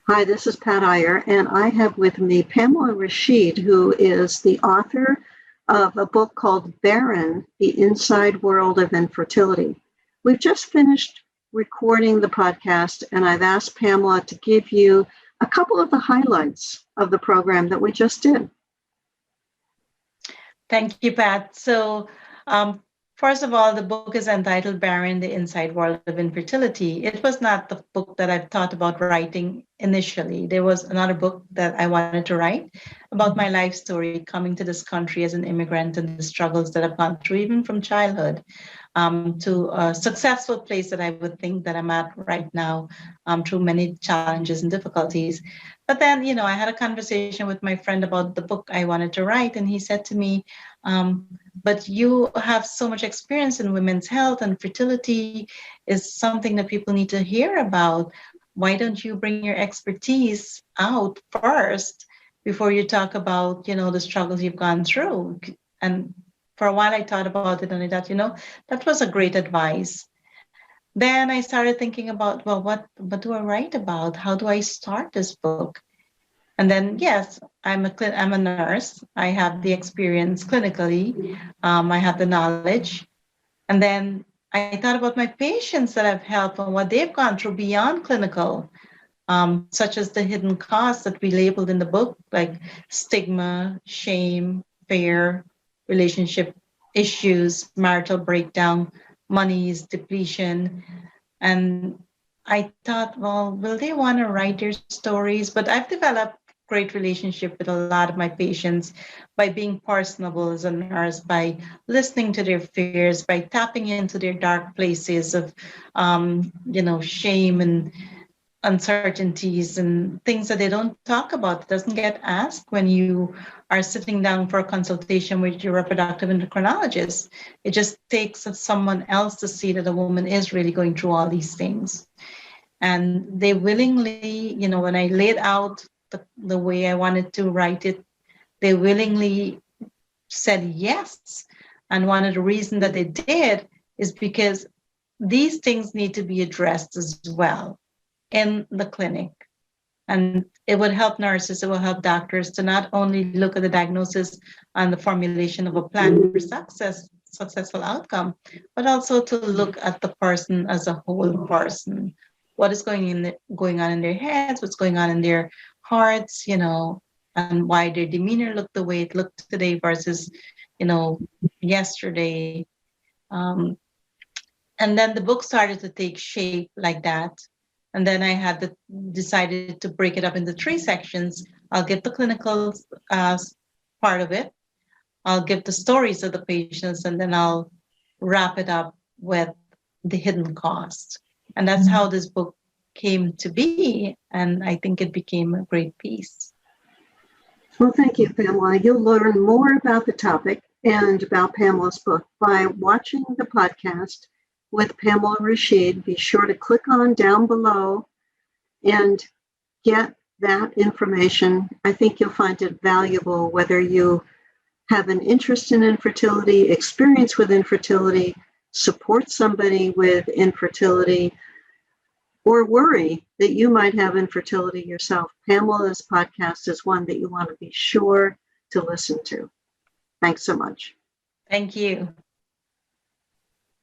Hi, this is Pat Iyer, and I have with me Pamela Rasheed, who is the author of a book called Barren, The Inside World of Infertility. We've just finished recording the podcast, and I've asked Pamela to give you a couple of the highlights of the program that we just did. Thank you, Pat. So, first of all, the book is entitled Barren, The Inside World of Infertility. It was not the book that I've thought about writing initially. There was another book that I wanted to write about my life story coming to this country as an immigrant and the struggles that I've gone through, even from childhood, to a successful place that I would think that I'm at right now, through many challenges and difficulties. But then, I had a conversation with my friend about the book I wanted to write, and he said to me, but you have so much experience in women's health, and fertility is something that people need to hear about. Why don't you bring your expertise out first before you talk about, the struggles you've gone through? And for a while I thought about it, and I thought, that was a great advice. Then I started thinking about, well, what do I write about? How do I start this book? And then, yes, I'm a nurse. I have the experience clinically. I have the knowledge. And then I thought about my patients that I've helped and what they've gone through beyond clinical, such as the hidden costs that we labeled in the book, like stigma, shame, fear, relationship issues, marital breakdown, money's depletion. And I thought, well, will they want to write their stories? But I've developed great relationship with a lot of my patients by being personable as a nurse, by listening to their fears, by tapping into their dark places of, shame and uncertainties and things that they don't talk about. It doesn't get asked when you are sitting down for a consultation with your reproductive endocrinologist. It just takes someone else to see that a woman is really going through all these things. And they willingly, when I laid out the way I wanted to write it, they willingly said yes. And one of the reasons that they did is because these things need to be addressed as well in the clinic. And it would help nurses, it will help doctors to not only look at the diagnosis and the formulation of a plan for successful outcome, but also to look at the person as a whole person. What is going on in their heads, what's going on in their hearts, and why their demeanor looked the way it looked today versus, yesterday. And then the book started to take shape like that. And then I had decided to break it up into 3 sections. I'll give the clinical part of it. I'll give the stories of the patients, and then I'll wrap it up with the hidden cost. And that's how this book came to be. And I think it became a great piece. Well, thank you, Pamela. You'll learn more about the topic and about Pamela's book by watching the podcast with Pamela Rasheed. Be sure to click on down below and get that information. I think you'll find it valuable, whether you have an interest in infertility, experience with infertility, support somebody with infertility, or worry that you might have infertility yourself. Pamela's podcast is one that you want to be sure to listen to. Thanks so much. Thank you.